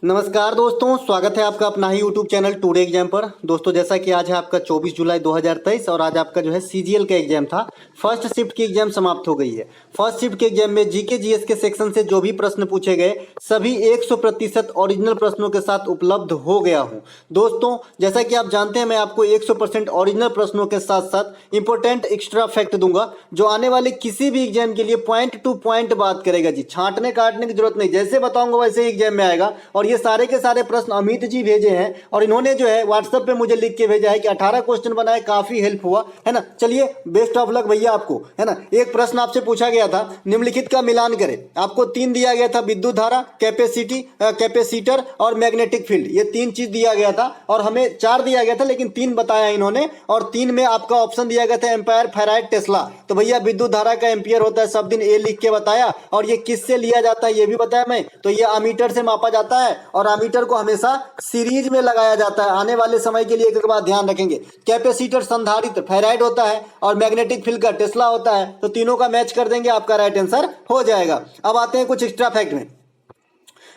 नमस्कार दोस्तों, स्वागत है आपका अपना ही यूट्यूब चैनल टुडे एग्जाम पर। दोस्तों जैसा कि आज है आपका 24 जुलाई 2023 और आज आपका जो है सीजीएल का एग्जाम था। फर्स्ट शिफ्ट की एग्जाम समाप्त हो गई है। फर्स्ट शिफ्ट के एग्जाम में जीके जीएस के सेक्शन से जो भी प्रश्न पूछे गए सभी 100% ओरिजिनल प्रश्नों के साथ उपलब्ध हो गया हूँ। दोस्तों जैसा कि आप जानते हैं मैं आपको 100% ओरिजिनल प्रश्नों के साथ साथ इंपॉर्टेंट एक्स्ट्रा फैक्ट दूंगा जो आने वाले किसी भी एग्जाम के लिए पॉइंट टू पॉइंट बात करेगा जी। छांटने काटने की जरूरत नहीं, जैसे बताऊंगा वैसे ही एग्जाम में आएगा। और ये सारे के सारे प्रश्न अमित जी भेजे हैं और इन्होंने जो है व्हाट्सएप पे मुझे लिख के भेजा है कि 18 क्वेश्चन बनाए, काफी हेल्प हुआ है ना। चलिए बेस्ट ऑफ लक भैया आपको, है ना। एक प्रश्न आपसे पूछा गया था, निम्नलिखित का मिलान करें। आपको 3 दिया गया था, विद्युत धारा, कैपेसिटर और मैग्नेटिक फील्ड। ये 3 चीज दिया गया था और हमें 4 दिया गया था लेकिन 3 बताया इन्होंने। और 3 में आपका ऑप्शन दिया गया था एम्पायर, फेराइट, टेस्ला। तो भैया विद्युत धारा का एम्पियर होता है, सब दिन ए लिख के बताया। और ये किससे लिया जाता है ये भी बताया मैं। तो ये अमीटर से मापा जाता है और अमीटर को हमेशा सीरीज में लगाया जाता है। आने वाले समय के लिए एक बात ध्यान रखेंगे, कैपेसिटर संधारित्र फेराइट होता है और मैग्नेटिक फील्ड का टेस्ला होता है। तो तीनों का मैच कर देंगे, आपका राइट आंसर हो जाएगा। अब आते हैं कुछ एक्स्ट्रा फैक्ट में।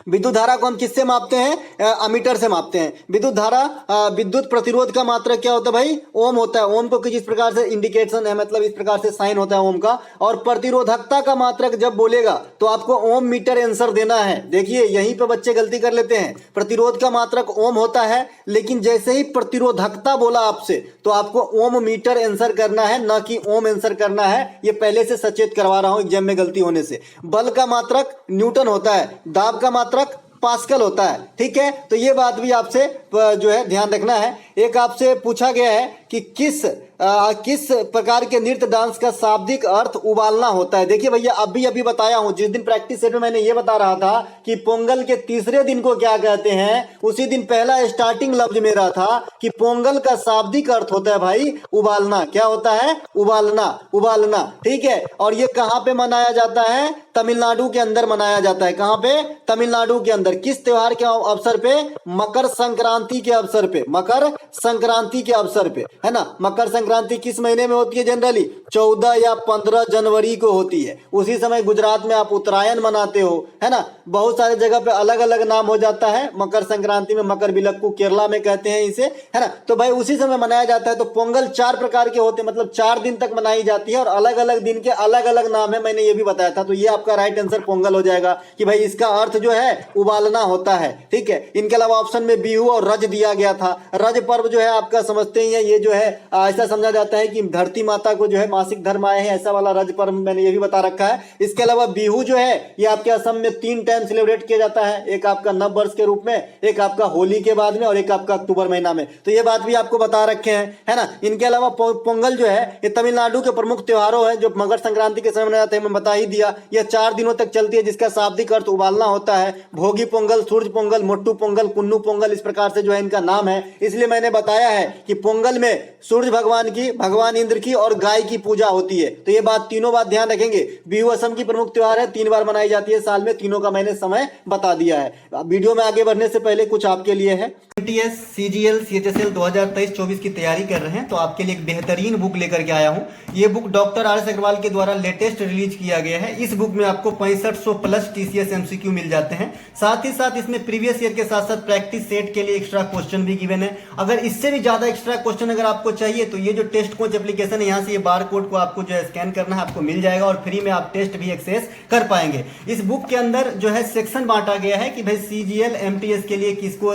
विद्युत धारा को हम किससे मापते हैं? अमीटर से मापते हैं। विद्युत धारा, विद्युत प्रतिरोध का मात्रक क्या होता है भाई? ओम होता है। ओम को किस प्रकार से इंडिकेशन है, मतलब इस प्रकार से साइन होता है ओम का। और प्रतिरोधकता का मात्रक जब बोलेगा तो आपको ओम मीटर आंसर देना है। देखिए यहीं पे बच्चे गलती कर लेते हैं। प्रतिरोध का मात्रक ओम होता है लेकिन जैसे ही प्रतिरोधकता बोला आपसे तो आपको ओम मीटर आंसर करना है, ना कि ओम आंसर करना है। ये पहले से सचेत करवा रहा हूं एग्जाम में गलती होने से। बल का मात्रक न्यूटन होता है, दाब का मात्रक पास्कल होता है। ठीक है, तो ये बात भी आपसे जो है ध्यान रखना है। एक आपसे पूछा गया है कि किस प्रकार के नृत्य डांस का शाब्दिक अर्थ उबालना होता है। देखिए भैया अभी बताया हूं, जिस दिन प्रैक्टिस सेट में मैंने ये बता रहा था कि पोंगल के तीसरे दिन को क्या कहते हैं, उसी दिन पहला स्टार्टिंग लफ्ज मेरा था कि पोंगल का शाब्दिक अर्थ होता है भाई उबालना। क्या होता है? उबालना, उबालना। ठीक है, और ये कहां पे मनाया जाता है? तमिलनाडु के अंदर मनाया जाता है। कहां पे? तमिलनाडु के अंदर। किस त्योहार के अवसर पे? मकर संक्रांति के अवसर पे। मकर संक्रांति के अवसर पे, है ना। मकर संक्रांति किस महीने में होती है? जनरली 14 या 15 जनवरी को होती है। उसी समय गुजरात में आप उत्तरायण मनाते हो, है ना। बहुत सारे जगह पे अलग अलग नाम हो जाता है। मकर संक्रांति में मकर बिलक्कू केरला में कहते हैं इसे, है ना। तो भाई उसी समय मनाया जाता है। तो पोंगल 4 प्रकार के होते हैं, मतलब 4 दिन तक मनाई जाती है और अलग अलग दिन के अलग अलग नाम है। मैंने ये भी बताया था। तो ये आपका राइट आंसर पोंगल हो जाएगा कि भाई इसका अर्थ जो है उबालना होता है। ठीक है, इनके अलावा ऑप्शन में बिहू और रज दिया गया था। रज पर्व जो है आपका समझते ही है, ये जो है ऐसा समझा जाता है कि धरती माता को जो है मासिक धर्म आए हैं, ऐसा वाला रज पर्व मैंने ये भी बता रखा है। इसके अलावा बिहू जो है ये आपके असम में 3 टाइम सेलिब्रेट किया जाता है। एक आपका नव वर्ष के रूप में, एक आपका होली के बाद में और एक आपका अक्टूबर महीना में। तो ये बात भी आपको बता रखे हैं, है ना। इनके अलावा पोंगल जो है ये तमिलनाडु के प्रमुख त्योहारों है जो मकर संक्रांति के समय मनाए जाते हैं। मैं बता ही दिया, यह 4 दिनों तक चलती है जिसका शाब्दिक अर्थ उबालना होता है। भोगी पोंगल, सूरज पोंगल, मोट्टू पोंगल, कुन्नू पोंगल, इस प्रकार से जो है इनका नाम है। इसलिए मैंने बताया है कि पोंगल में सूर्य भगवान की, भगवान इंद्र की और गाय की पूजा होती है। तो ये बात, तीनों बात ध्यान रखेंगे। बिहू असम की प्रमुख त्योहार है, 3 बार मनाई जाती है साल में। तीनों का मैंने समय बता दिया है। वीडियो में आगे बढ़ने से पहले कुछ आपके लिए है। एमटीएस, सीजीएल, सीएचएसएल 2023-24 की तैयारी कर रहे हैं तो आपके लिए एक बेहतरीन बुक लेकर के आया हूं। ये बुक डॉक्टर आर.एस. अग्रवाल के द्वारा लेटेस्ट रिलीज किया गया है। इस बुक में आपको 6500 प्लस टीसीएस एमसीक्यू मिल जाते हैं। साथ ही साथ इसमें प्रीवियस ईयर के साथ साथ प्रैक्टिस सेट के लिए एक्स्ट्रा क्वेश्चन भी गिवन है। अगर इससे भी ज्यादा एक्स्ट्रा क्वेश्चन अगर आपको चाहिए तो ये जो टेस्ट कोच एप्लीकेशन है, यहाँ से ये बार कोड को आपको जो है स्कैन करना है, आपको मिल जाएगा और फ्री में आप टेस्ट भी एक्सेस कर पाएंगे। इस बुक के अंदर जो है सेक्शन बांटा गया है कि भाई सीजीएल एमटीएस के लिए किसको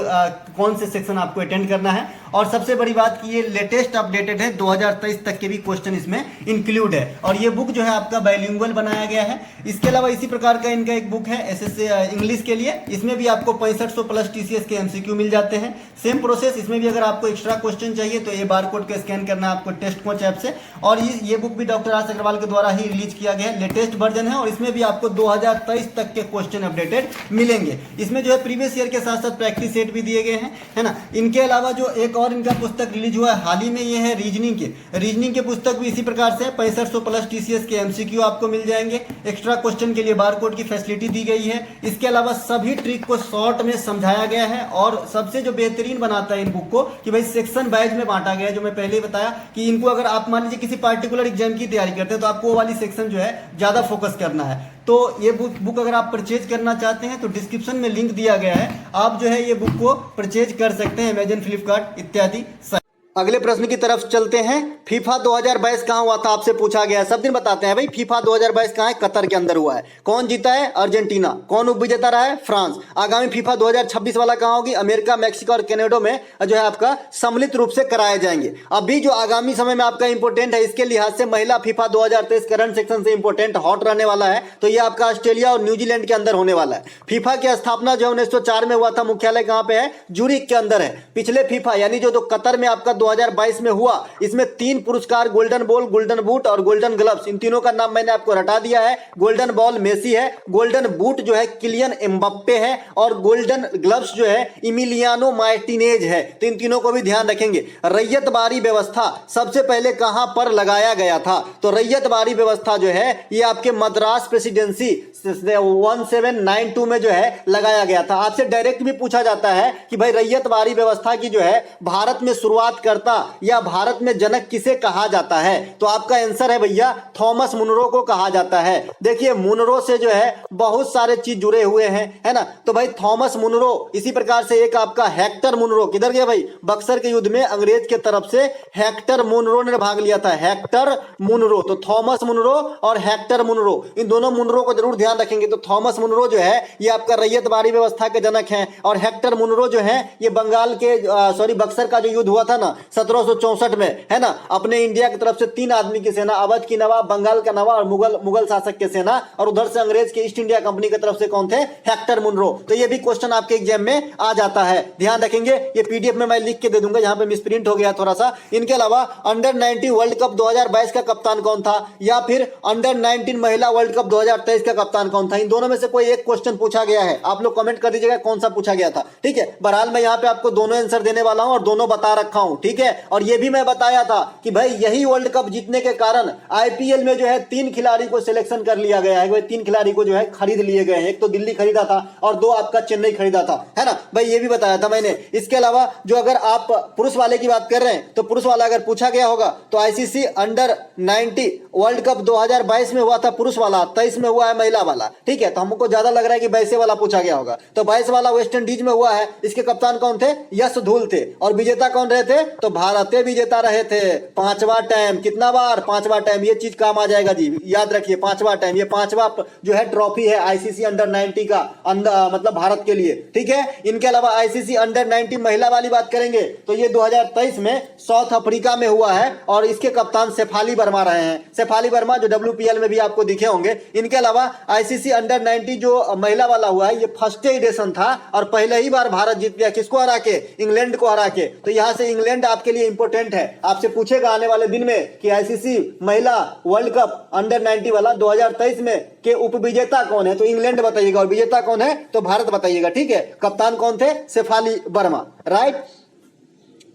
कौन से सेक्शन आपको अटेंड करना है। और सबसे बड़ी बात कि ये लेटेस्ट अपडेटेड है, 2023 तक के भी क्वेश्चन इसमें इंक्लूड है। और ये बुक जो है आपका बाइलिंगुअल बनाया गया है। इसके अलावा इसी प्रकार का इनका एक बुक है एसएससी इंग्लिश के लिए, इसमें भी आपको 6500 प्लस टीसीएस के एमसीक्यू मिल जाते हैं। सेम प्रोसेस, इसमें भी अगर आपको एक्स्ट्रा क्वेश्चन चाहिए तो ये बार कोड को स्कैन करना है आपको टेस्ट कोच ऐप से। और ये बुक भी डॉक्टर आर.एस. अग्रवाल के द्वारा ही रिलीज किया गया है, लेटेस्ट वर्जन है और इसमें भी आपको 2023 तक के क्वेश्चन अपडेटेड मिलेंगे। इसमें जो है प्रीवियस ईयर के साथ साथ प्रैक्टिस सेट भी दिए गए हैं, है ना। इनके अलावा जो एक और इनका पुस्तक रिलीज हुआ है हाल ही में, ये है रीजनिंग के पुस्तक भी इसी प्रकार से 6500 प्लस टीसीएस के एमसीक्यू आपको मिल जाएंगे। एक्स्ट्रा क्वेश्चन के लिए बार कोड की फैसिलिटी दी गई है। इसके अलावा सभी ट्रिक को शॉर्ट में समझाया गया है और सबसे जो बेहतरीन बनाता है इन बुक को कि भाई सेक्शन वाइज में बांटा गया है। जो मैं पहले ही बताया कि इनको अगर आप मान लीजिए किसी पार्टिकुलर एग्जाम की तैयारी करते हैं तो आपको वो वाली सेक्शन जो है ज्यादा फोकस करना है। तो ये बुक अगर आप परचेज करना चाहते हैं तो डिस्क्रिप्शन में लिंक दिया गया है, आप जो है ये बुक को परचेज कर सकते हैं अमेजन, फ्लिपकार्ट इत्यादि। अगले प्रश्न की तरफ चलते हैं। फीफा 2022 कहाँ हुआ था, आपसे पूछा गया है। सब दिन बताते हैं भाई फीफा 2022 कहाँ है, कतर के अंदर हुआ है। कौन जीता है, अर्जेंटीना। कौन उपविजेता रहा है, फ्रांस। आगामी फीफा 2026 वाला कहाँ होगी, अमेरिका, मैक्सिको और कनाडा में जो है आपका सम्मिलित रूप से कराए जाएंगे। अभी जो आगामी समय में आपका इंपोर्टेंट है, इसके लिहाज से महिला फीफा 2023 करंट सेक्शन से इंपोर्टेंट हॉट रहने वाला है, तो ये आपका ऑस्ट्रेलिया और न्यूजीलैंड के अंदर होने वाला है। फीफा की स्थापना जो 1904 में हुआ था, मुख्यालय कहाँ पे है, जूरिक के अंदर है। पिछले फीफा यानी जो कतर में आपका 2022 में हुआ, इसमें 3 पुरस्कार, गोल्डन बॉल, गोल्डन बूट और गोल्डन ग्लव्स, इन तीनों का नाम मैंने आपको रटा दिया है। गोल्डन बॉल मेसी है, गोल्डन बूट जो है किलियन एम्बाप्पे है और गोल्डन ग्लव्स जो है इमिलियानो मार्टिनेज है। तो इन तीनों को भी ध्यान रखेंगे। रैयतबारी व्यवस्था सबसे पहले कहां पर लगाया गया था, तो रैयतबारी व्यवस्था जो है ये आपके मद्रास प्रेसिडेंसी 1792 में जो है लगाया गया था। आपसे डायरेक्ट भी पूछा जाता है कि भाई रैयतबारी व्यवस्था की जो है भारत में शुरुआत करता या भारत में जनक किसे कहा जाता है, तो आपका आंसर है भैया थॉमस मुनरो को कहा जाता है। देखिए मुनरो से जो है बहुत सारे चीज जुड़े हुए हैं, है ना। तो भाई थॉमस मुनरो, इसी प्रकार से एक आपका हेक्टर मुनरो, किधर गया भाई, बक्सर के युद्ध में अंग्रेज के तरफ से हेक्टर मुनरो ने भाग लिया था, हेक्टर मुनरो। तो थॉमस मुनरो और हेक्टर मुनरो, इन दोनों मुनरो को जरूर ध्यान रखेंगे। तो थॉमस मुनरो जो है ये आपका रैयतबारी व्यवस्था के जनक हैं, और हेक्टर मुनरो जो है ये बंगाल के बक्सर का जो युद्ध हुआ था ना 1764 में, है ना, अपने इंडिया की तरफ से 3 आदमी की सेना, अवध की नवाब, बंगाल का नवाब और मुगल शासक की सेना, और उधर से अंग्रेज के ईस्ट इंडिया कंपनी की तरफ से कौन थे, हेक्टर मुनरो। तो ये भी क्वेश्चन आपके एग्जाम में आ जाता है, ध्यान रखेंगे। ये पीडीएफ में मैं लिख के दे दूंगा, यहाँ पे मिसप्रिंट हो गया थोड़ा सा। इनके अलावा अंडर 19 वर्ल्ड कप 2022 का कप्तान कौन था, या फिर अंडर 19 महिला वर्ल्ड कप 2023 का कप्तान कौन था, इन दोनों में से कोई एक क्वेश्चन पूछा गया है। आप लोग कमेंट कर दीजिएगा कौन सा पूछा गया था, ठीक है। बहरहाल मैं यहाँ पे आपको दोनों आंसर देने वाला हूं और दोनों बता रखा हूं, ठीक है। और ये भी मैं बताया था कि भाई यही वर्ल्ड कप जीतने के कारण आईपीएल में जो है 3 खिलाड़ी को सिलेक्शन कर लिया गया है। भाई 3 खिलाड़ी को जो है खरीद लिए गए हैं, एक तो दिल्ली खरीदा था और 2 आपका चेन्नई खरीदा था, है ना भाई, ये भी बताया था मैंने। इसके अलावा जो अगर आप पुरुष वाले की बात कर रहे हैं, तो पुरुष वाला अगर पूछा गया होगा तो आईसीसी अंडर 90 वर्ल्ड कप 2022 में हुआ था पुरुष वाला, 23 में हुआ है महिला वाला, ठीक है। तो हमको ज्यादा लग रहा है कि 22 वाला पूछा गया होगा। तो 22 वाला वेस्ट इंडीज में हुआ है, इसके कप्तान कौन थे, यश धूल थे, और विजेता कौन रहे थे, तो भारत विजेता रहे थे 5वां टाइम। कितना बार, 5वां टाइम, ये चीज काम आ जाएगा जी, याद रखिए 5वां टाइम। ये 5वां जो है ट्रॉफी है आईसीसी अंडर 90 का, मतलब भारत के लिए, ठीक है। इनके अलावा आईसीसी अंडर 90 महिला वाली बात करेंगे तो ये 2023 में साउथ अफ्रीका में हुआ है, और इसके कप्तान शेफाली वर्मा रहे हैं। शेफाली वर्मा जो WPL में भी आपको दिखे होंगे। इनके अलावा आईसीसी अंडर 90 जो महिला वाला हुआ है, ये फर्स्ट एडिशन था और पहले ही बार भारत जीत गया, किसको हरा के, इंग्लैंड को हरा के। तो यहां से इंग्लैंड आपके लिए इंपोर्टेंट है, आपसे पूछेगा आने वाले दिन में कि आईसीसी महिला वर्ल्ड कप अंडर 90 वाला 2023 में के उपविजेता कौन है, तो इंग्लैंड बताइएगा, और विजेता कौन है तो भारत बताइएगा, ठीक है। कप्तान कौन थे, शेफाली वर्मा, राइट।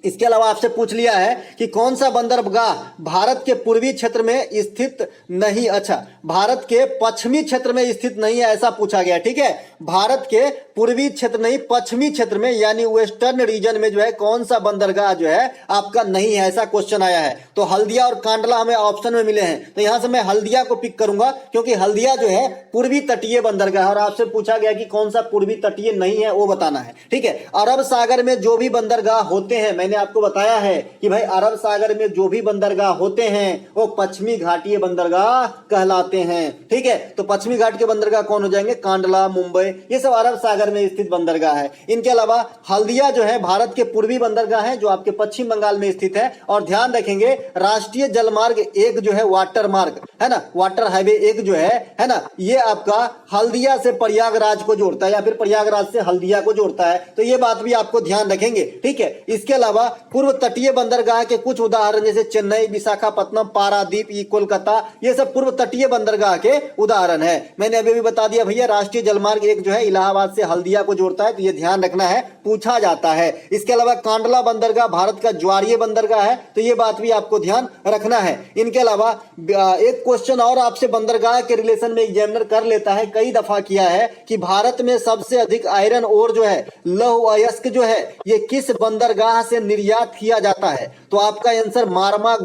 इसके अलावा आपसे पूछ लिया है कि कौन सा बंदरगाह भारत के पूर्वी क्षेत्र में स्थित नहीं, अच्छा भारत के पश्चिमी क्षेत्र में स्थित नहीं है, ऐसा पूछा गया, ठीक है। भारत के पूर्वी क्षेत्र नहीं, पश्चिमी क्षेत्र में यानी वेस्टर्न रीजन में जो है कौन सा बंदरगाह जो है आपका नहीं है, ऐसा क्वेश्चन आया है। तो हल्दिया और कांडला हमें ऑप्शन में मिले हैं, तो यहां से मैं हल्दिया को पिक करूंगा, क्योंकि हल्दिया जो है पूर्वी तटीय बंदरगाह है। और आपसे पूछा गया कि कौन सा पूर्वी तटीय नहीं है, वो बताना है, ठीक है। अरब सागर में जो भी बंदरगाह होते हैं, मैंने आपको बताया है कि भाई अरब सागर में जो भी बंदरगाह होते हैं वो पश्चिमी घाटीय बंदरगाह कहलाते हैं, ठीक है। तो पश्चिमी घाट के बंदरगाह कौन हो जाएंगे, कांडला, मुंबई, ये सब अरब सागर में स्थित बंदरगाह है। इनके अलावा हल्दिया जो है भारत के पूर्वी बंदरगाह है, जो आपके पश्चिम बंगाल में स्थित है। और ध्यान रखेंगे राष्ट्रीय जलमार्ग 1 जो है वाटर मार्ग है ना, वाटर हाईवे 1 जो है ना, ये आपका हल्दिया से प्रयागराज को जोड़ता है, या फिर प्रयागराज से हल्दिया को जोड़ता है। तो ये बात भी आपको ध्यान रखेंगे, ठीक है। इसके अलावा पूर्व तटीय बंदरगाह के कुछ उदाहरण जैसे चेन्नई, विशाखापत्तनम, पारादीप, कोलकाता, ये सब पूर्व तटीय बंदरगाह के उदाहरण है। मैंने अभी भी बता दिया भैया राष्ट्रीय जलमार्ग 1 जो है इलाहाबाद से हल्दिया को जोड़ता है, तो ये ध्यान रखना है, पूछा जाता है। इसके अलावा कांडला बंदरगाह भारत का ज्वारीय बंदरगाह है, तो ये बात भी आपको ध्यान रखना है। इनके अलावा एक क्वेश्चन और आपसे बंदरगाह के रिलेशन में एग्जामिनर कर लेता है, कई दफा किया है, कि भारत में सबसे अधिक आयरन ओर जो है लौह अयस्क जो है ये किस बंदरगाह से निर्यात किया जाता है, तो आपका आंसर मारमा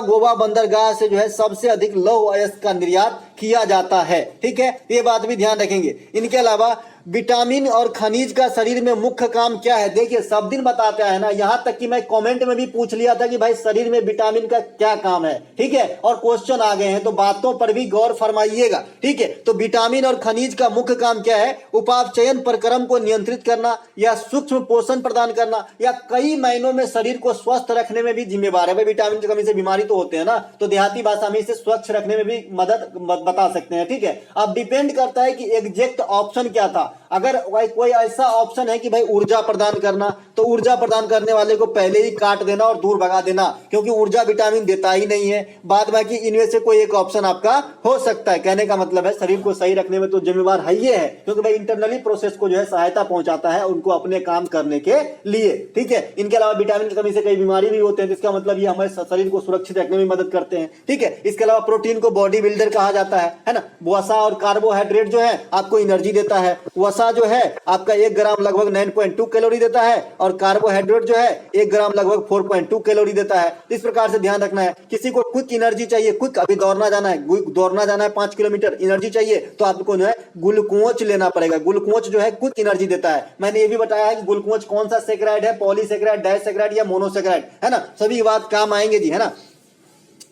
गोवा बंदरगाह से जो है सबसे अधिक लौह अयस्क का निर्यात किया जाता है, ठीक है। ये बात भी ध्यान रखेंगे। इनके अलावा विटामिन और खनिज का शरीर में मुख्य काम क्या है? देखिए सब दिन बताता है ना, यहाँ तक कि मैं कमेंट में भी पूछ लिया था कि भाई शरीर में विटामिन का क्या काम है, ठीक है, और क्वेश्चन आ गए हैं, तो बातों पर भी गौर फरमाइएगा, ठीक है। तो विटामिन और खनिज का मुख्य काम क्या है? उपापचयन प्रक्रम को नियंत्रित करना, या सूक्ष्म पोषण प्रदान करना, या कई महीनों में शरीर को स्वस्थ रखने में भी जिम्मेवार है। भाई विटामिन की कमी से बीमारी तो होते हैं ना, तो देहाती भाषा में इसे स्वच्छ रखने में भी मदद बता सकते हैं, ठीक है। अब डिपेंड करता है कि एग्जैक्ट ऑप्शन क्या था। अगर कोई ऐसा ऑप्शन है कि भाई ऊर्जा प्रदान करना, तो ऊर्जा प्रदान करने वाले को पहले ही काट देना और दूर भगा देना, क्योंकि ऊर्जा विटामिन देता ही नहीं है। बाद बाकी इनमें से कोई एक ऑप्शन आपका हो सकता है। कहने का मतलब है शरीर को सही रखने में तो जिम्मेवार है ये है, क्योंकि भाई इंटरनली प्रोसेस को जो है सहायता पहुंचाता है उनको अपने काम करने के लिए, ठीक है। इनके अलावा विटामिन की कमी से कई बीमारी भी होते हैं, जिसका मतलब ये हमारे शरीर को सुरक्षित रखने में मदद करते हैं, ठीक है। इसके अलावा प्रोटीन को बॉडी बिल्डर कहा जाता है ना। वसा और कार्बोहाइड्रेट जो है आपको एनर्जी देता है। वसा जो है आपका 1 ग्राम लगभग 9.2 कैलोरी देता है, और कार्बोहाइड्रेट जो है 1 ग्राम लगभग 4.2 कैलोरी देता है। इस प्रकार से ध्यान रखना है। किसी को क्विक एनर्जी चाहिए, क्विक अभी दौड़ना जाना है 5 किलोमीटर, एनर्जी चाहिए, तो आपको जो है ग्लूकोज लेना पड़ेगा। ग्लूकोज जो है क्विक एनर्जी देता है। मैंने ये भी बताया है कि ग्लूकोज कौन सा सेक्राइड है, पॉलीसेक्राइड, डाइसेक्राइड या मोनोसेक्राइड, है ना, सभी बात काम आएंगे जी, है ना।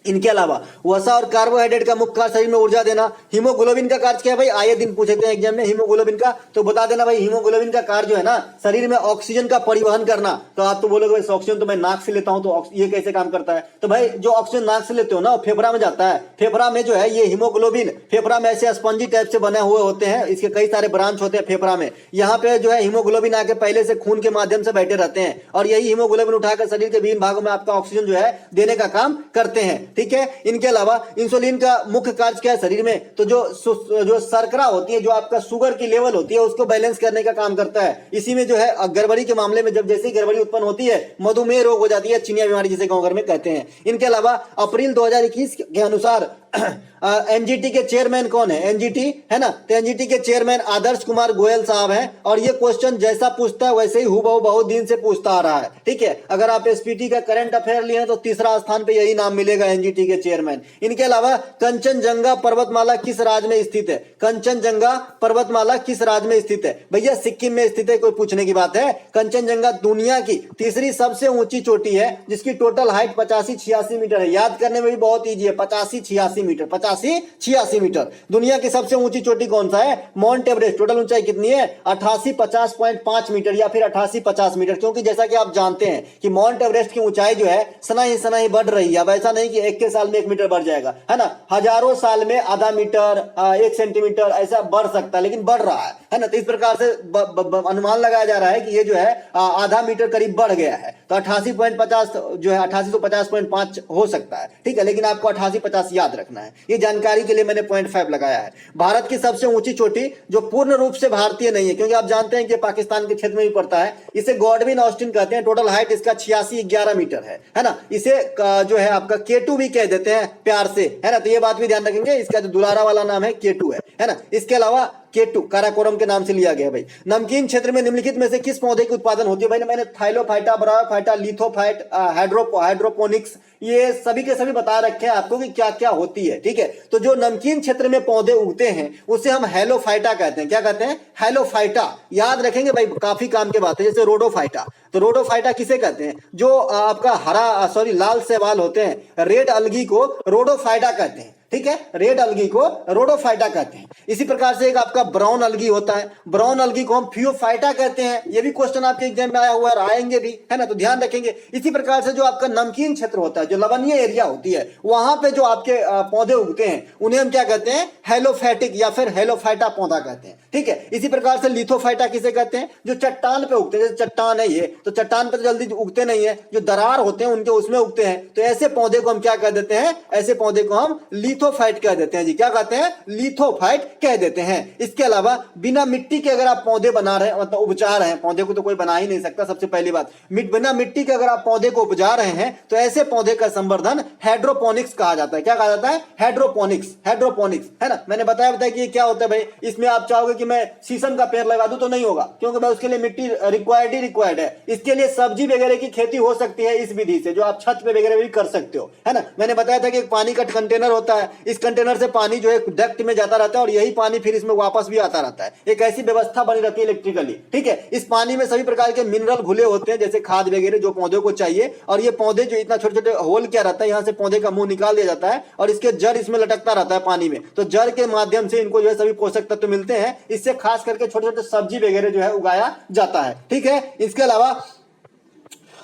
इनके अलावा वसा और कार्बोहाइड्रेट का मुख्य कार्य शरीर में ऊर्जा देना। हीमोग्लोबिन का कार्य क्या है भाई? आए दिन पूछे थे एग्जाम में हीमोग्लोबिन का, तो बता देना भाई। हीमोग्लोबिन का कार्य जो है ना, शरीर में ऑक्सीजन का परिवहन करना। तो आप तो बोलोगे भाई ऑक्सीजन तो मैं नाक से लेता हूं, तो ये कैसे काम करता है? तो भाई जो ऑक्सीजन नाक से लेते हो ना, वो फेफड़ा में जाता है। फेफड़ा में जो है ये हीमोग्लोबिन, फेफड़ा में ऐसे स्पंजी टाइप से बने हुए होते हैं, इसके कई सारे ब्रांच होते हैं फेफड़ा में। यहाँ पे जो है हीमोग्लोबिन आके पहले से खून के माध्यम से बैठे रहते हैं, और यही हीमोग्लोबिन उठाकर शरीर के विभिन्न भागों में आपका ऑक्सीजन जो है देने का काम करते हैं, ठीक है। इनके अलावा इंसुलिन का मुख्य कार्य क्या है शरीर में? तो जो शर्करा होती है, जो आपका शुगर की लेवल होती है, उसको बैलेंस करने का काम करता है। इसी में जो है गड़बड़ी के मामले में जब जैसे ही गड़बड़ी उत्पन्न होती है, मधुमेह रोग हो जाती है, चिनिया बीमारी जिसे गांव घर में कहते हैं। इनके अलावा अप्रैल 2021 के अनुसार एनजीटी के चेयरमैन कौन है? एनजीटी है ना, तो एनजीटी के चेयरमैन आदर्श कुमार गोयल साहब हैं। और ये क्वेश्चन जैसा पूछता है वैसे ही हूबहू बहुत दिन से पूछता आ रहा है, ठीक है। अगर आप एसपीटी का करंट अफेयर लिए तो तीसरा स्थान पे यही नाम मिलेगा, एनजीटी के चेयरमैन। इनके अलावा कंचनजंगा पर्वतमाला किस राज्य में स्थित है? कंचनजंगा पर्वतमाला किस राज्य में स्थित है? भैया सिक्किम में स्थित है, कोई पूछने की बात है? कंचनजंगा दुनिया की तीसरी सबसे ऊंची चोटी है, जिसकी टोटल हाइट 85-86 मीटर है। याद करने में भी बहुत ईजी है, 85-86 मीटर, 85-86 मीटर। दुनिया की सबसे ऊंची चोटी कौन सा है? Mount Everest. टोटल ऊंचाई कितनी है? 88-50.5 मीटर या फिर 88-50 मीटर। क्योंकि जैसा कि आप जानते हैं कि माउंट एवरेस्ट की ऊंचाई जो है सना ही बढ़ रही है। अब ऐसा नहीं कि 1 के साल में 1 मीटर बढ़ जाएगा, है ना। हजारों साल में आधा मीटर, 1 सेंटीमीटर ऐसा बढ़ सकता है, लेकिन बढ़ रहा है ना। तो इस प्रकार से अनुमान लगाया जा रहा है कि ये जो है आधा मीटर करीब बढ़ गया है। तो 88.50 जो है 88 तो 50.5 हो सकता है, ठीक है, लेकिन आपको 88-50 याद रखना है। ये जानकारी के लिए मैंने 0.5 लगाया है। भारत की सबसे ऊंची चोटी जो पूर्ण रूप से भारतीय नहीं है, क्योंकि आप जानते हैं कि पाकिस्तान के क्षेत्र में भी पड़ता है, इसे गॉडविन ऑस्टिन कहते हैं। टोटल हाइट इसका 86-11 मीटर है ना। इसे जो है आपका केटू भी कह देते हैं प्यार से, है ना। तो ये बात भी ध्यान रखेंगे, इसका जो दुलारा वाला नाम है केटू है ना। इसके अलावा केटू काराकोरम के नाम से लिया गया। भाई नमकीन क्षेत्र में निम्नलिखित में से किस पौधे की उत्पादन होती है? भाई मैंने थाइलोफाइटा, ब्रायोफाइटा, लिथोफाइट, हाइड्रोपोनिक्स, ये सभी के सभी बता रखे हैं आपको कि क्या क्या होती है, ठीक है। तो जो नमकीन क्षेत्र में पौधे उगते हैं उसे हम हेलोफाइटा कहते हैं। क्या कहते हैं? हेलोफाइटा। याद रखेंगे भाई, काफी काम की बात है। जैसे रोडोफाइटा, तो रोडोफाइटा किसे कहते हैं? जो आपका लाल शैवाल होते हैं, रेड अलगी को रोडोफाइटा कहते हैं, ठीक है। रेड अलगी को रोडोफाइटा कहते हैं। इसी प्रकार से एक आपका ब्राउन अलगी होता है, ब्राउन अलगी को हम फियोफाइटा कहते हैं। ये भी क्वेश्चन आपके एग्जाम में आया हुआ है, आएंगे भी, है ना, तो ध्यान रखेंगे। इसी प्रकार से जो आपका नमकीन क्षेत्र होता है, जो लवणीय एरिया होती है, वहां पे जो आपके पौधे उगते हैं उन्हें हम क्या कहते हैं? हेलोफैटिक या फिर हेलोफाइटा पौधा कहते हैं, ठीक है। इसी प्रकार से लिथोफाइटा किसे कहते हैं? जो चट्टान पे उगते हैं, जैसे चट्टान है ये, तो चट्टान पे तो जल्दी उगते नहीं है, जो दरार होते हैं उनके उसमें उगते हैं। तो ऐसे पौधे को हम क्या कह देते हैं? ऐसे पौधे को हम लिथोफाइट कह देते हैं जी। क्या कहते हैं? लिथोफाइट कह देते हैं। इसके अलावा बिना मिट्टी के अगर आप पौधे बना रहे हैं, मतलब उपजा रहे हैं, पौधे को तो कोई बना ही नहीं सकता, सबसे पहली बात। बिना मिट्टी के अगर आप पौधे को उपजा रहे हैं तो ऐसे पौधे का संवर्धन हाइड्रोपोनिक्स कहा जाता है। क्या कहा जाता है? हाइड्रोपोनिक्स, हाइड्रोपोनिक्स, है ना। मैंने बताया कि ये क्या होता है भाई। इसमें आप चाहोगे कि मैं शीशम का पेड़ लगा दूं तो नहीं होगा, क्योंकि भाई उसके लिए मिट्टी रिक्वायर्ड है। इसके लिए सब्जी वगैरह की खेती हो सकती है इस विधि से, जो आप छत पे वगैरह भी कर सकते हो, है ना। मैंने बताया था कि एक पानी का कंटेनर होता है, इस कंटेनर से पानी जो है डक्ट में जाता रहता है और यही पानी फिर इसमें वापस भी आता रहता है। एक ऐसी व्यवस्था बनी रहती है इलेक्ट्रिकली, ठीक है। इस पानी में सभी प्रकार के मिनरल घुले होते हैं, जैसे खाद वगैरह जो पौधों को चाहिए। और ये पौधे जो इतना छोटे छोटे होल क्या रहता है, यहाँ से पौधे का मुंह निकाल दिया जाता है और इसके जड़ इसमें लटकता रहता है पानी में। तो जड़ के माध्यम से इनको जो है सभी पोषक तत्व मिलते हैं। इससे खास करके छोटे छोटे सब्जी वगैरह जो है उगाया जाता है, ठीक है। इसके अलावा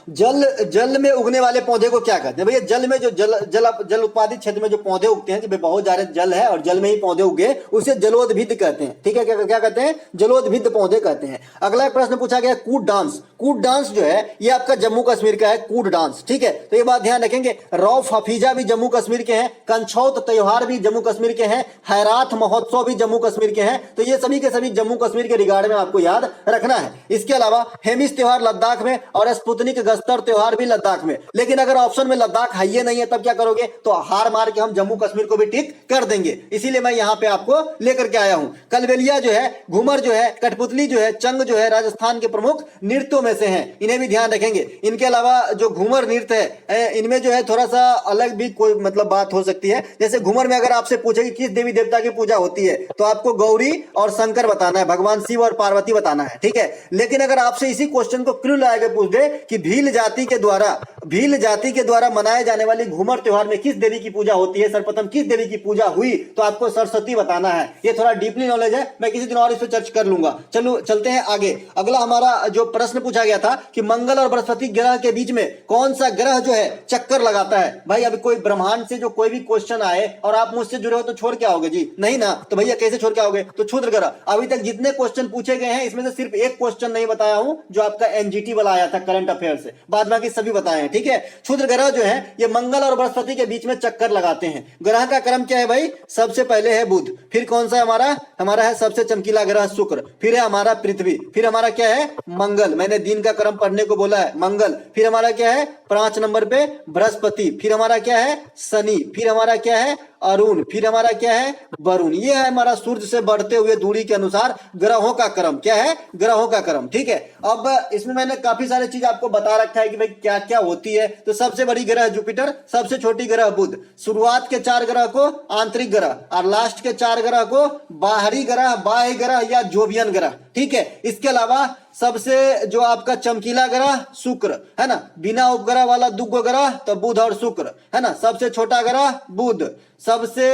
जल में उगने वाले पौधे को क्या कहते हैं भैया? जल में जो जल उत्पादित क्षेत्र में जो पौधे उगते हैं, कि बहुत ज्यादा जल है और जल में ही पौधे उगे, उसे जलोदभिद कहते हैं, ठीक है। क्या कहते हैं? जलोदभिद पौधे कहते हैं। अगला एक प्रश्न पूछा गया, कूट डांस। कूट डांस जो है ये आपका जम्मू कश्मीर का है, कूट डांस, ठीक है। तो ये बात ध्यान रखेंगे। रौफ हफीजा भी जम्मू कश्मीर के हैं, कंछौत त्योहार भी जम्मू कश्मीर के हैं, हैरात महोत्सव भी जम्मू कश्मीर के हैं। तो ये सभी के सभी जम्मू कश्मीर के रिगार्ड में आपको याद रखना है। इसके अलावा हेमिस त्योहार लद्दाख में और स्पुतनिक गस्तर त्योहार भी लद्दाख में। लेकिन अगर ऑप्शन में लद्दाख है ही नहीं है तब क्या करोगे? तो हार मार के हम जम्मू कश्मीर को भी टिक कर देंगे। इसीलिए मैं यहां पे आपको लेकर के आया हूं। कलबेलिया जो है, घूमर जो है, कठपुतली जो है, चंग जो है राजस्थान के प्रमुख नृत्यों में से हैं, इन्हें भी ध्यान रखेंगे। इनके अलावा जो घूमर नृत्य है इनमें जो है थोड़ा सा अलग भी कोई मतलब बात हो सकती है। जैसे घूमर में अगर आपसे पूछे कि किस देवी देवता की पूजा होती है तो आपको गौरी और शंकर बताना है, भगवान शिव और पार्वती बताना है, ठीक है। लेकिन अगर आपसे इसी क्वेश्चन को क्यों लगा के पूछ दे कि भील जाति के द्वारा मनाए जाने वाली घूमर त्योहार में किस देवी की पूजा होती है, सर्वप्रथम किस देवी की पूजा हुई, तो आपको सरस्वती बताना है। ये थोड़ा डीपली नॉलेज है, मैं किसी दिन और इस पर चर्चा कर लूंगा। चलते हैं आगे। अगला हमारा जो प्रश्न पूछा गया था कि मंगल और बृहस्पति ग्रह के बीच में कौन सा ग्रह जो है चक्कर लगाता है। भाई अभी कोई ब्रह्मांड से जो कोई भी क्वेश्चन आए और आप मुझसे जुड़े हो तो छोड़ के आओगे जी? नहीं ना। तो भैया कैसे छोड़ के आओगे? तो क्षुद्र ग्रह। अभी तक जितने क्वेश्चन पूछे गए हैं इसमें से सिर्फ एक क्वेश्चन नहीं बताया हूं जो आपका एनजीटी वाला आया था करंट अफेयर से, बाद बाकी सभी बताए हैं, ठीक है। क्षुद्र ग्रह जो है ये मंगल और बृहस्पति के बीच में चक्कर लगाते हैं। ग्रह का क्रम क्या है भाई? सबसे पहले है बुध, फिर कौन सा हमारा है सबसे चमकीला ग्रह शुक्र, फिर है हमारा पृथ्वी, फिर हमारा क्या है मंगल, मैंने दिन का क्रम पढ़ने को बोला है, मंगल, फिर हमारा क्या है 5 नंबर पे बृहस्पति, फिर हमारा क्या है शनि, फिर हमारा क्या है अरुण, फिर हमारा क्या है वरुण। ये है हमारा सूर्य से बढ़ते हुए दूरी के अनुसार ग्रहों का क्रम। क्या है? ग्रहों का क्रम, ठीक है। अब इसमें मैंने काफी सारी चीज आपको बता रखा है कि भाई क्या क्या होती है। तो सबसे बड़ी ग्रह जुपिटर, सबसे छोटी ग्रह बुध, शुरुआत के 4 ग्रह को आंतरिक ग्रह और लास्ट के 4 ग्रह को बाहरी ग्रह, बाह्य ग्रह या जोवियन ग्रह, ठीक है। इसके अलावा सबसे जो आपका चमकीला ग्रह शुक्र है ना, बिना उपग्रह वाला दुग्गो ग्रह तो बुध और शुक्र है ना। सबसे छोटा ग्रह बुध, सबसे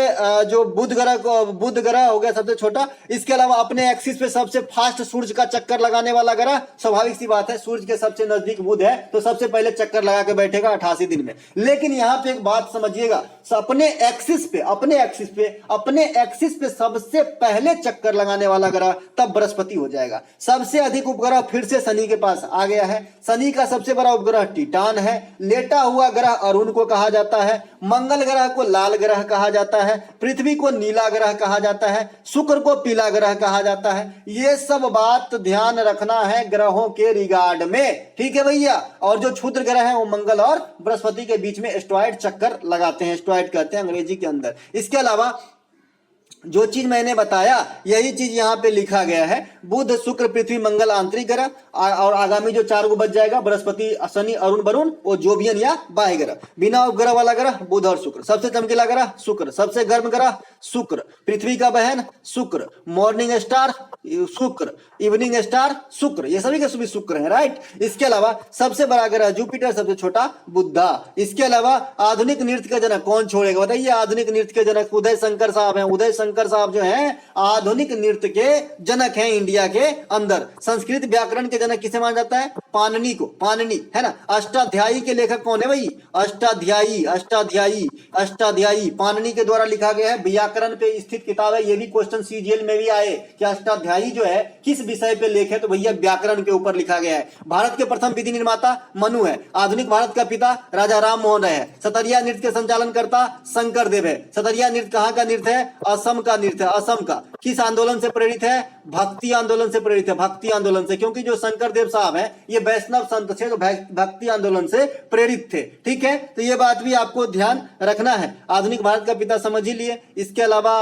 जो बुध ग्रह हो गया सबसे छोटा। इसके अलावा अपने एक्सिस पे सबसे फास्ट सूर्य का चक्कर लगाने वाला ग्रह, स्वाभाविक सी बात है सूर्य के सबसे नजदीक बुध है तो सबसे पहले चक्कर लगा के बैठेगा 88 दिन में। लेकिन यहाँ पे एक बात समझिएगा, अपने एक्सिस पे सबसे पहले चक्कर लगाने वाला ग्रह तब बृहस्पति हो जाएगा। सबसे अधिक उपग्रह फिर से शनि के पास आ गया है। शनि का सबसे बड़ा उपग्रह टिटान है। लेटा हुआ ग्रह अरुण को कहा जाता है। मंगल ग्रह को लाल ग्रह कहा जाता है। पृथ्वी को नीला ग्रह कहा जाता है। शुक्र को पीला ग्रह कहा जाता है। ये सब बात ध्यान रखना है ग्रहों के रिगार्ड में, ठीक है भैया। और जो क्षुद्र ग्रह है वो मंगल और बृहस्पति के बीच में एस्ट्रॉइड चक्कर लगाते हैं, एस्ट्रॉइड कहते हैं अंग्रेजी के अंदर। इसके अलावा जो चीज मैंने बताया यही चीज यहाँ पे लिखा गया है। बुध शुक्र पृथ्वी मंगल आंतरिक ग्रह और आगामी जो 4 को बच जाएगा बृहस्पति शनि अरुण वरुण वो जोवियन या बाह्य ग्रह। बिना उपग्रह वाला ग्रह बुध और शुक्र। सबसे चमकीला ग्रह शुक्र, सबसे गर्म ग्रह शुक्र, पृथ्वी का बहन शुक्र, मॉर्निंग स्टार शुक्र, इवनिंग स्टार शुक्र, ये सभी के सभी शुक्र है, राइट। इसके अलावा सबसे बड़ा ग्रह जुपिटर, सबसे छोटा बुधा। इसके अलावा आधुनिक नृत्य का जनक कौन छोड़ेगा बताइए? आधुनिक नृत्य के जनक उदय शंकर साहब हैं। उदय शंकर साहब जो हैं आधुनिक नृत्य के जनक हैं इंडिया के अंदर। संस्कृत व्याकरण के जनक किसे माना जाता है? पाणिनि को, पाणिनि है ना। अष्टाध्यायी के लेखक कौन है भाई? अष्टाध्यायी पाणिनि के द्वारा लिखा गया है। व्याकरण पे स्थित किताब है। ये भी क्वेश्चन सीजीएल में भी आए कि अष्टाध्यायी जो है किस विषय पे लेख है, तो भैया व्याकरण के ऊपर लिखा गया है। भारत के प्रथम विधि निर्माता मनु है। आधुनिक भारत का पिता राजा राम मोहन राय है। सतरिया नृत्य के संचालन करता शंकर देव है। सतरिया नृत्य कहाँ का नृत्य है? असम का नृत्य, असम का, किस आंदोलन से प्रेरित है? भक्ति आंदोलन से प्रेरित है, भक्ति आंदोलन से, क्योंकि जो शंकर देव साहब हैं ये वैष्णव संत थे तो भक्ति आंदोलन से प्रेरित थे। ठीक है, तो ये बात भी आपको ध्यान रखना है। आधुनिक भारत का पिता समझ ही लिए। इसके अलावा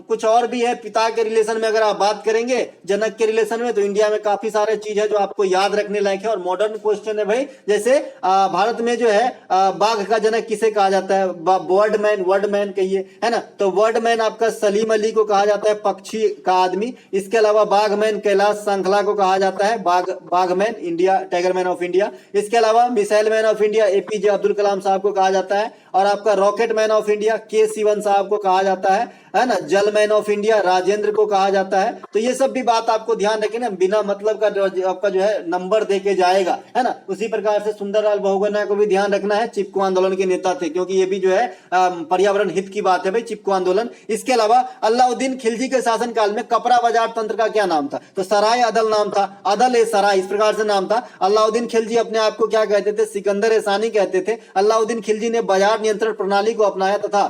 कुछ और भी है पिता के रिलेशन में। अगर आप बात करेंगे जनक के रिलेशन में, तो इंडिया में काफी सारे चीज है जो आपको याद रखने लायक है और मॉडर्न क्वेश्चन है भाई। जैसे भारत में जो है बाघ का जनक किसे कहा जाता है? वर्डमैन कहिए, है ना। तो वर्डमैन आपका सलीम अली को कहा जाता है, पक्षी का आदमी। इसके अलावा बाघमैन कैलाश सांखला को कहा जाता है, बाघमैन India, tiger man of India. इसके अलावा missile man of India APJ Abdul Kalam साहब को कहा जाता है। और आपका रॉकेट मैन ऑफ इंडिया के सिवन साहब को कहा जाता है ना। जल मैन ऑफ इंडिया राजेंद्र को कहा जाता है। तो ये सब भी बात आपको ध्यान रखें ना, बिना मतलब का आपका जो है नंबर देके जाएगा, है ना। उसी प्रकार से सुंदरलाल बहुगुणा को भी ध्यान रखना है, चिपको आंदोलन के नेता थे, क्योंकि ये भी जो है पर्यावरण हित की बात है भाई, चिपको आंदोलन। इसके अलावा अलाउद्दीन खिलजी के शासन काल में कपड़ा बाजार तंत्र का क्या नाम था? तो सराय अदल नाम था, अदल ए सराय, इस प्रकार से नाम था। अलाउद्दीन खिलजी अपने आप को क्या कहते थे? सिकंदर ए सानी कहते थे। अलाउद्दीन खिलजी ने बाजार नियंत्रण प्रणाली को अपनाया तथा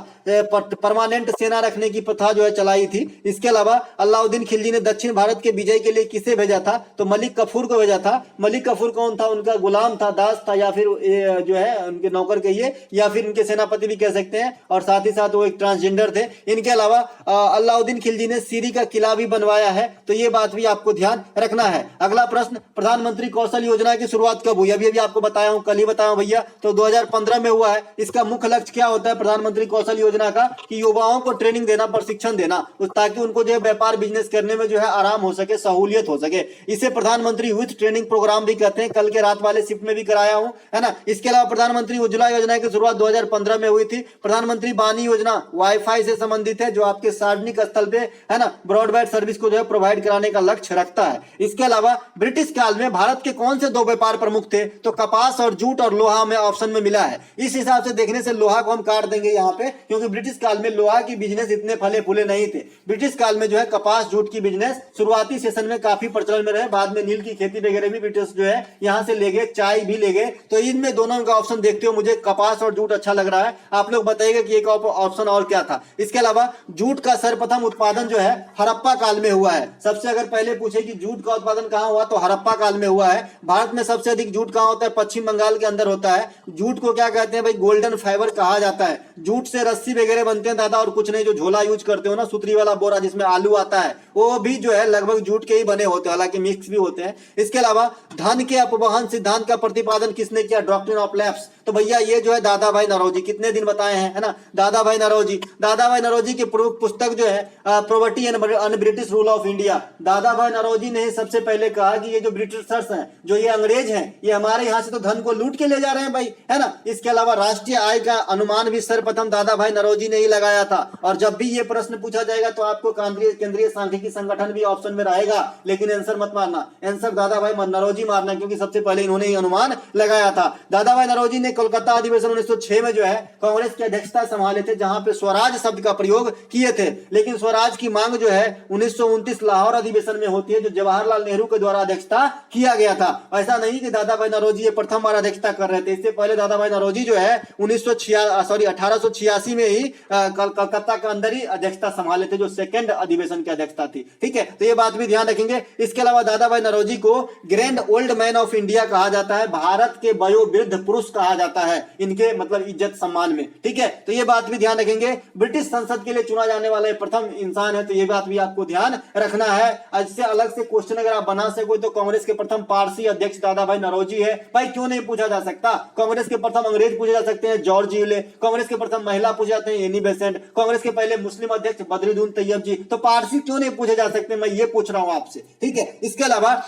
परमानेंट सेना रखने की प्रथा जो है चलाई थी। इसके अलावा अलाउद्दीन खिलजी ने दक्षिण भारत के विजय के लिए किसे भेजा था? तो मलिक कफूर को भेजा था। मलिक कफूर कौन था? उनका गुलाम था, दास था, या फिर जो है उनके नौकर कहिए, या फिर उनके सेनापति भी कह सकते हैं। और साथ ही साथ वो एक ट्रांसजेंडर थे। इनके अलावा अलाउद्दीन खिलजी ने सीरी का किला भी बनवाया है। तो ये बात भी आपको ध्यान रखना है। अगला प्रश्न, प्रधानमंत्री कौशल योजना की शुरुआत कब हुई? अभी आपको बताया हूं, कल ही बताया भैया। तो 2015 में हुआ है। इसका मुख्य लक्ष्य क्या होता है प्रधानमंत्री कौशल योजना का? कि युवाओं को ट्रेनिंग देना, प्रशिक्षण देना, ताकि उनको जो है व्यापार बिजनेस करने में जो है आराम हो सके, सहूलियत हो सके। इसे प्रधानमंत्री यूथ ट्रेनिंग प्रोग्राम भी कहते हैं। कल के रात वाले शिफ्ट में भी कराया हूं, है ना। इसके अलावा प्रधानमंत्री उज्ज्वला योजना की शुरुआत 2015 में हुई थी। प्रधानमंत्री बानी योजना वाईफाई से संबंधित है, जो आपके सार्वजनिक स्थल पे, है ना, ब्रॉडबैंड सर्विस को जो है प्रोवाइड कराने का लक्ष्य रखता है। इसके अलावा ब्रिटिश काल में भारत के कौन से दो व्यापार प्रमुख थे? तो कपास और जूट और लोहा में ऑप्शन में मिला है। इस हिसाब से देखने से लोहा को हम काट देंगे यहाँ पे, क्योंकि ब्रिटिश काल में लोहा की बिजनेस इतने फले फूले नहीं थे। ब्रिटिश काल में जो है कपास जूट की बिजनेस शुरुआती सेशन में काफी प्रचलन में रहे। बाद में नील की खेती वगैरह भी ब्रिटिश जो है यहाँ से ले गए, चाय भी ले गए। तो इनमें दोनों का ऑप्शन देखते हो मुझे कपास और जूट अच्छा लग रहा है। आप लोग बताइएगा कि एक ऑप्शन और क्या था। इसके अलावा जूट का सर्वप्रथम उत्पादन जो है हड़प्पा काल में हुआ है। सबसे अगर पहले पूछे कि जूट का उत्पादन कहाँ हुआ, तो हड़प्पा काल में हुआ है। भारत में सबसे अधिक जूट कहाँ होता है? पश्चिम बंगाल के अंदर होता है। जूट को क्या कहते हैं भाई? गोल्डन फाइबर कहा जाता है। जूट से रस्सी वगैरह बनते हैं दादा, और कुछ नहीं। जो झोला यूज करते हो ना, सुतरी वाला बोरा जिसमें आलू आता है, वो भी जो है लगभग जूट के ही बने होते हैं, हालांकि मिक्स भी होते हैं। इसके अलावा धन के अपवहन सिद्धांत का प्रतिपादन किसने किया? Doctrine of lapse. तो भैया ये जो है दादा भाई नौरोजी, कितने दिन बताए हैं, है ना, दादा भाई नौरोजी की प्रमुख पुस्तक जो है property and British rule of India. दादा भाई नौरोजी ने सबसे पहले कहा कि ये जो ब्रिटिशर्स हैं, जो ये अंग्रेज हैं, ये हमारे यहाँ से तो धन को लूट के ले जा रहे हैं भाई, है ना। इसके अलावा राष्ट्रीय आय का अनुमान भी सर्वप्रथम दादा भाई नौरोजी ने ही लगाया था। और जब भी ये प्रश्न पूछा जाएगा तो आपको केंद्रीय सांख्यिकी संगठन भी ऑप्शन में रहेगा, लेकिन आंसर मत मारना, आंसर दादा भाई नौरोजी मारना, क्योंकि सबसे पहले इन्होंने ही अनुमान लगाया था। दादा भाई नौरोजी ने कोलकाता अधिवेशन 1906 में जो है कांग्रेस की अध्यक्षता संभाले थे, जहां पे स्वराज शब्द का प्रयोग किए थे। लेकिन स्वराज की मांग जो है 1929 लाहौर अधिवेशन में होती है, जो जवाहरलाल नेहरू के द्वारा अध्यक्षता किया गया था। ऐसा नहीं कि दादा भाई नौरोजी ये प्रथम बार अध्यक्षता कर रहे थे। इससे पहले दादा भाई नौरोजी जो है 1886 में ही कलकत्ता के अंदर ही अध्यक्षता संभाले थे, जो सेकंड अधिवेशन की अध्यक्षता थी। ठीक है, तो ये बात भी ध्यान रखेंगे। इसके अलावा दादा भाई नौरोजी को grand old man of India कहा जाता है, भारत के वयोवृद्ध पुरुष कहा जाता है इनके मतलब इज्जत सम्मान में। ठीक है, तो ये बात भी ध्यान रखेंगे। ब्रिटिश संसद के लिए चुना जाने वाला प्रथम इंसान है, तो ये बात भी आपको ध्यान रखना है। इससे अलग से क्वेश्चन अगर आप बना सको तो कांग्रेस के प्रथम पारसी अध्यक्ष दादा भाई नौरोजी है। भाई क्यों नहीं पूछा जा सकता? कांग्रेस के प्रथम अंग्रेज पूछे जा सकते हैं, जॉर्ज यूले। कांग्रेस के प्रथम महिला पूछे जाते हैं, एनी बेसेंट। कांग्रेस के पहले मुस्लिम अध्यक्ष बदरुद्दीन तैयब जी। तो पारसी क्यों नहीं पूछे जा सकते? मैं ये पूछ रहा हूं आपसे। ठीक है, इसके अलावा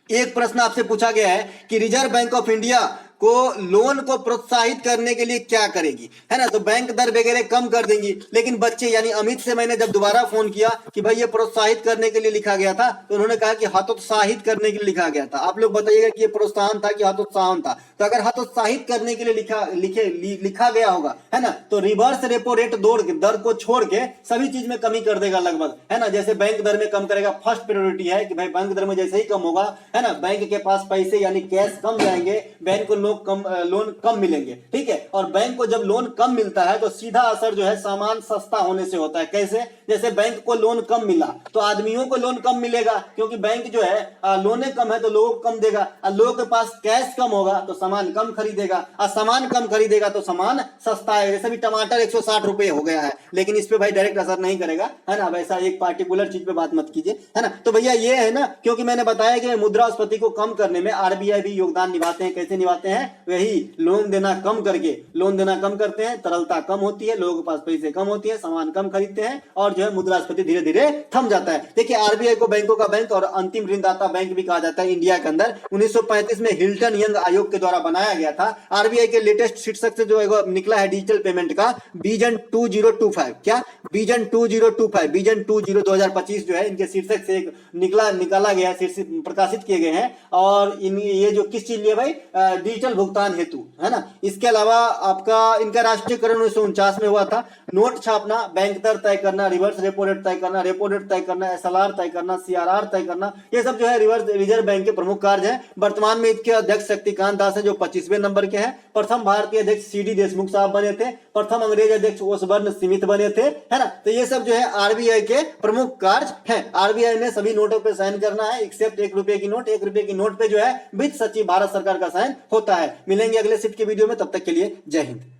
एक प्रश्न आपसे पूछा गया है कि रिजर्व बैंक ऑफ इंडिया को लोन को प्रोत्साहित करने के लिए क्या करेगी, है ना। तो बैंक दर वगैरह कम कर देंगी। लेकिन बच्चे यानी अमित से मैंने जब दोबारा फोन किया कि भाई ये प्रोत्साहित करने के लिए लिखा गया था, तो उन्होंने कहा कि हतोत्साहित करने के लिए लिखा गया था। आप लोग बताइएगा कि ये प्रोत्साहन था कि हतोत्साहन था? तो अगर हतोत्साहित करने के लिए लिखा गया होगा, है ना, तो रिवर्स रेपो रेट दर को छोड़ के सभी चीज में कमी कर देगा लगभग, है ना। जैसे बैंक दर में कम करेगा, फर्स्ट प्रायोरिटी है कि भाई बैंक दर में जैसे ही कम होगा, है ना, बैंक के पास पैसे यानी कैश कम जाएंगे, बैंक को लोन कम मिलेंगे, ठीक है। और बैंक को जब लोन कम मिलता है तो सीधा असर जो है सामान सस्ता होने से होता है। कैसे? जैसे बैंक को लोन कम मिला तो आदमियों को लोन कम मिलेगा, क्योंकि बैंक जो है लोने कम है तो लोगों को कम देगा, और लोगों के पास कैश कम होगा तो सामान कम खरीदेगा, और सामान कम खरीदेगा तो सामान सस्ता है। जैसे भी टमाटर 160 रुपए हो गया है, लेकिन इस पे भाई डायरेक्ट असर नहीं करेगा, है ना। वैसा एक पार्टिकुलर चीज पे बात मत कीजिए, है ना। तो भैया ये है ना, क्योंकि मैंने बताया कि मुद्रास्फीति को कम करने में आरबीआई भी योगदान निभाते हैं। कैसे निभाते हैं? वही लोन देना कम करते हैं, तरलता कम होती है, लोगों के पास पैसे कम होती है, सामान कम खरीदते हैं, और जो है मुद्रास्फीति धीरे धीरे थम जाता है। देखिए आरबीआई को बैंकों का बैंक और अंतिम ऋणदाता बैंक भी कहा जाता है इंडिया के अंदर। 1935 में हिल्टन यंग आयोग के द्वारा बनाया गया था। आरबीआई के लेटेस्ट शीर्षक से जो निकला है डिजिटल पेमेंट का विजन 2025, क्या विजन 2025, विजन 2025 जो है इनके शीर्षक से एक निकाला गया, शीर्षक प्रकाशित किए गए हैं। और ये जो किस चीज लिए भाई? डिजिटल भुगतान हेतु, है ना। इसके अलावा आपका इनका राष्ट्रीयकरण 1949 में हुआ था। नोट छापना, बैंक दर तय करना, रिवर्स रेपो रेट तय करना, रेपो रेट तय करना, एसएलआर तय करना, सीआरआर तय करना, ये सब जो है रिजर्व बैंक के प्रमुख कार्य हैं। वर्तमान में इसके अध्यक्ष शक्तिकांत दास है जो 25वें नंबर के हैं। प्रथम भारतीय अध्यक्ष सीडी देशमुख साहब बने थे। प्रथम अंग्रेज अध्यक्ष ओसबर्न स्मिथ बने थे, है ना। तो ये सब जो है आरबीआई के प्रमुख कार्य हैं। आरबीआई ने सभी नोटों पे साइन करना है एक्सेप्ट 1 रुपए की नोट। 1 रुपए की नोट पे जो है वित्त सचिव भारत सरकार का साइन होता है। मिलेंगे अगले शिफ्ट के वीडियो में, तब तक के लिए जय हिंद।